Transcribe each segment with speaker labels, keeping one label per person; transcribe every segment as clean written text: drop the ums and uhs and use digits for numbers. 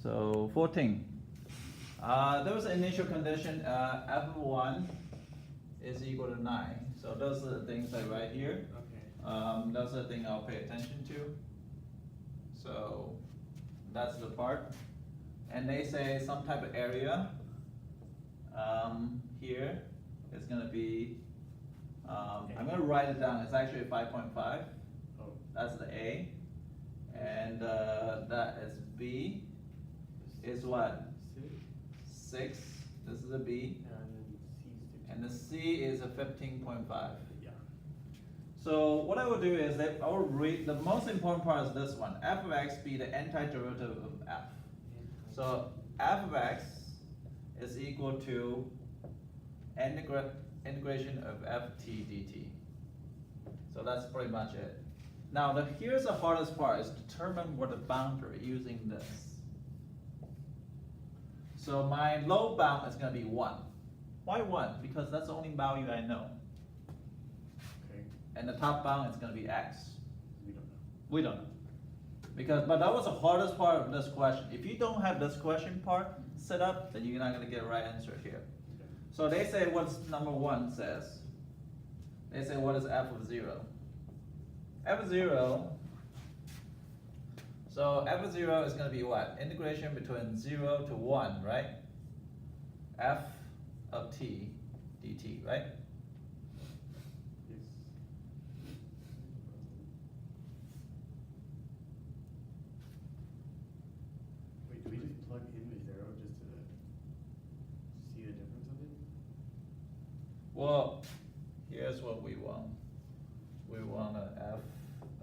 Speaker 1: So 14. There was an initial condition, f1 is equal to 9. So those are the things I write here.
Speaker 2: Okay.
Speaker 1: Those are the things I'll pay attention to. So that's the part. And they say some type of area here is going to be, I'm going to write it down. It's actually 5.5.
Speaker 2: Oh.
Speaker 1: That's the A. And that is B. Is what? 6. This is a B. And the C is a 15.5.
Speaker 2: Yeah.
Speaker 1: So what I will do is that I will read, the most important part is this one. F of x be the antiderivative of f. So f of x is equal to integration of ft dt. So that's pretty much it. Now here's the hardest part, is determine what the boundary using this. So my low bound is going to be 1. Why 1? Because that's the only value I know.
Speaker 2: Okay.
Speaker 1: And the top bound is going to be x.
Speaker 2: We don't know.
Speaker 1: We don't know. But that was the hardest part of this question. If you don't have this question part set up, then you're not going to get a right answer here.
Speaker 2: Okay.
Speaker 1: So they say what's number 1 says. They say what is f of 0? F of 0, so f of 0 is going to be what? Integration between 0 to 1, right? F of t dt, right?
Speaker 2: Yes. Wait, do we just plug in the 0 just to see the difference of it?
Speaker 1: Well, here's what we want. We want a f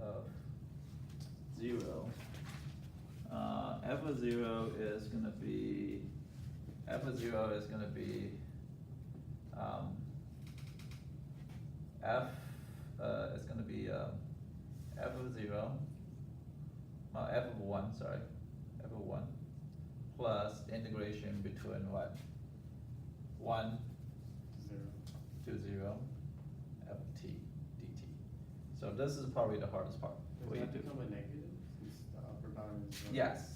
Speaker 1: of 0. F of 0 is going to be, f of 0 is going to be f is going to be f of 0, f of 1, sorry, f of 1 plus integration between what? 1
Speaker 2: 0.
Speaker 1: to 0 f of t dt. So this is probably the hardest part.
Speaker 2: Does
Speaker 1: What you
Speaker 2: that
Speaker 1: do.
Speaker 2: become a negative since the upper bound is 0?
Speaker 1: Yes.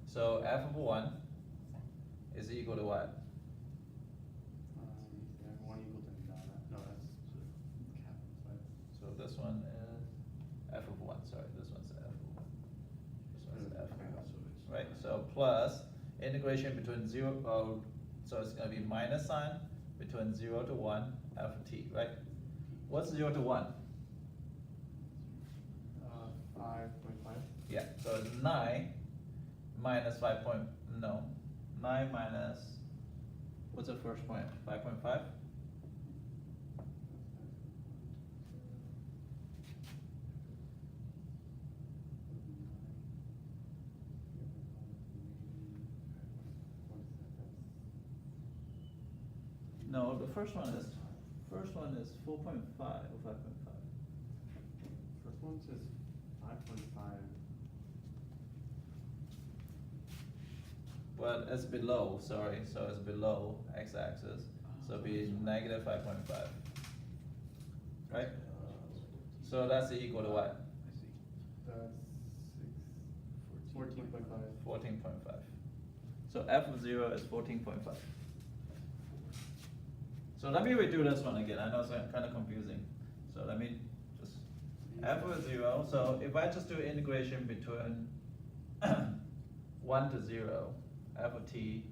Speaker 1: So f of 1 is equal to what?
Speaker 2: Yeah, 1 equal to none. No, that's the cap side.
Speaker 1: So this one is f of 1, sorry, this one's f of 1. This one's f of 1, right? So plus integration between 0, so it's going to be minus sign between 0 to 1 f of t, right? What's 0 to 1?
Speaker 2: 5.5.
Speaker 1: Yeah, so it's 9 minus 5 point, no, 9 minus, what's the first point? 5.5? No, the first one is 4.5 or 5.5.
Speaker 2: First one says 5.5.
Speaker 1: But it's below, sorry, so it's below x-axis, so it'll be negative 5.5. Right? So that's equal to what?
Speaker 2: I see. That's 14.5.
Speaker 1: 14.5. So f of 0 is 14.5. So let me redo this one again. I know it's kind of confusing. So let me just, f of 0, so if I just do integration between 1 to 0, f of t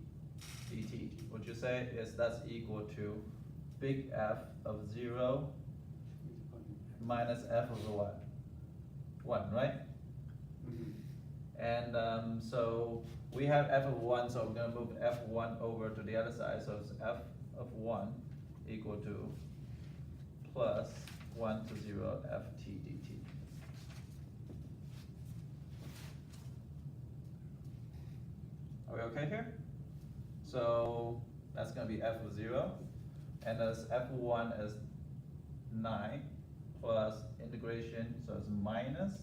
Speaker 1: dt, what you say is that's equal to big F of 0 minus f of the what? 1, right?
Speaker 2: Mm-hmm.
Speaker 1: And so we have f of 1, so we're going to move f1 over to the other side. So it's f of 1 equal to plus 1 to 0 ft dt. Are we okay here? So that's going to be f of 0. And as f1 is 9 plus integration, so it's minus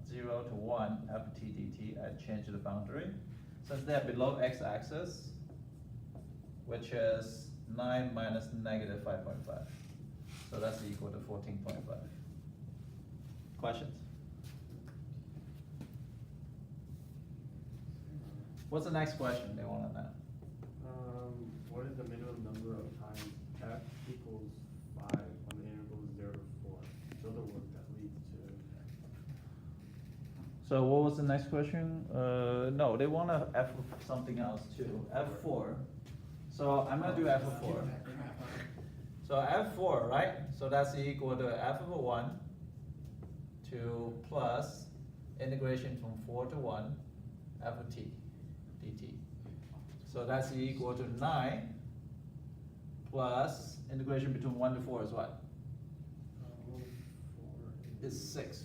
Speaker 1: 0 to 1 ft dt. I changed the boundary. Since they're below x-axis, which is 9 minus negative 5.5. So that's equal to 14.5. Questions? What's the next question they wanna know?
Speaker 2: What is the minimum number of times f equals 5 when the interval is 0 to 4? Show the work that leads to.
Speaker 1: So what was the next question? No, they want to f of something else too. F4. So I'm gonna do f of 4. So f4, right? So that's equal to f of 1 to plus integration from 4 to 1 f of t dt. So that's equal to 9 plus integration between 1 to 4 is what?
Speaker 2: 4
Speaker 1: Is 6.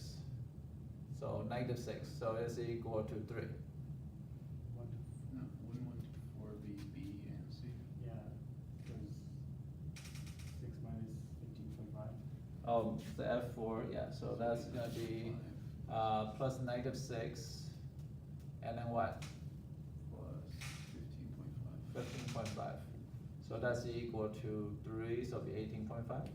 Speaker 1: So negative 6. So it's equal to 3.
Speaker 2: 1 to
Speaker 3: No, wouldn't 1 to 4 be B and C?
Speaker 2: Yeah, because 6 minus 15.5.
Speaker 1: Oh, the f4, yeah, so that's gonna be plus negative 6, and then what?
Speaker 3: Plus 15.5.
Speaker 1: 15.5. So that's equal to 3, so it'll be 18.5.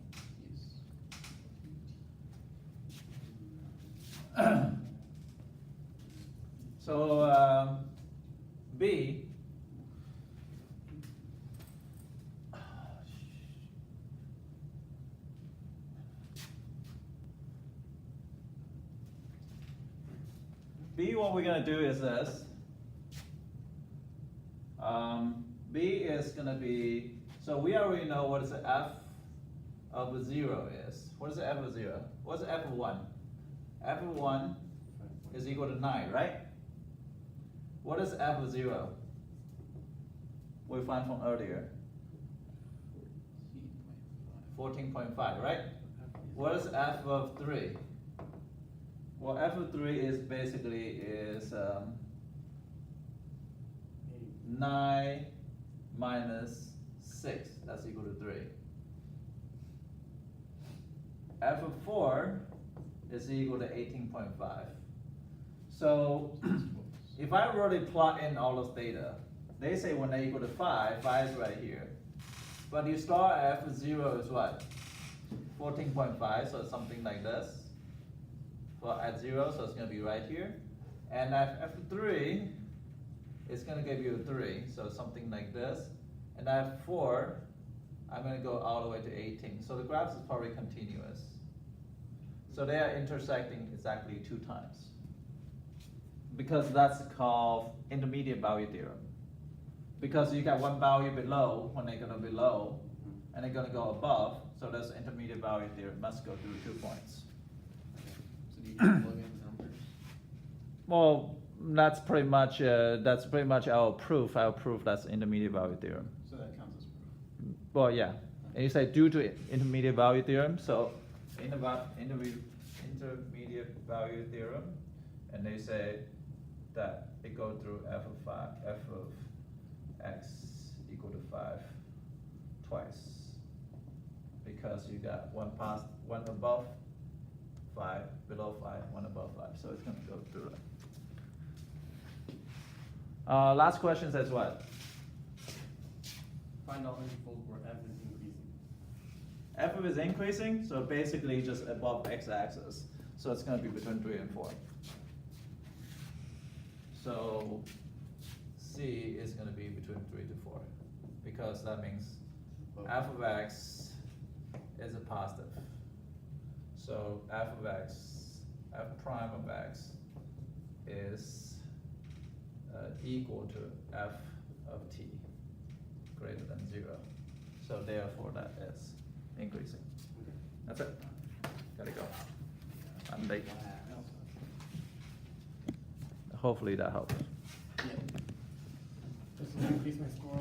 Speaker 3: Yes.
Speaker 1: So B. B, what we're gonna do is this. B is gonna be, so we already know what is the f of 0 is. What is the f of 0? What's the f of 1? F of 1 is equal to 9, right? What is f of 0? We find from earlier, 14.5, right? What is f of 3? Well, f of 3 is basically 9 minus 6, that's equal to 3. F of 4 is equal to 18.5. So if I really plot in all those data, they say when they equal to 5, 5 is right here. But you start at f of 0 is what? 14.5, so it's something like this. For at 0, so it's going to be right here. And at f of 3, it's going to give you a 3, so something like this. And at 4, I'm going to go all the way to 18. So the graph is probably continuous. So they are intersecting exactly 2 times. Because that's called intermediate value theorem. Because you got one value below when they're going to be below, and they're going to go above. So that's intermediate value theorem must go through 2 points.
Speaker 3: So do you just plug in numbers?
Speaker 1: Well, that's pretty much our proof. Our proof that's intermediate value theorem.
Speaker 3: So that counts as proof.
Speaker 1: Well, yeah. And you say due to intermediate value theorem, so intermediate value theorem, and they say that it goes through f of x equal to 5 twice, because you got one above 5, below 5, one above 5, so it's going to go through it. Last question says what?
Speaker 2: Find all intervals where f is increasing.
Speaker 1: F is increasing, so basically just above x-axis. So it's going to be between 3 and 4. So C is going to be between 3 to 4, because that means f of x is a positive. So f of x, f prime of x is equal to f of t greater than 0. So therefore that is increasing. That's it. Gotta go. I'm late. Hopefully that helps.
Speaker 3: Yeah.
Speaker 2: This will increase my score.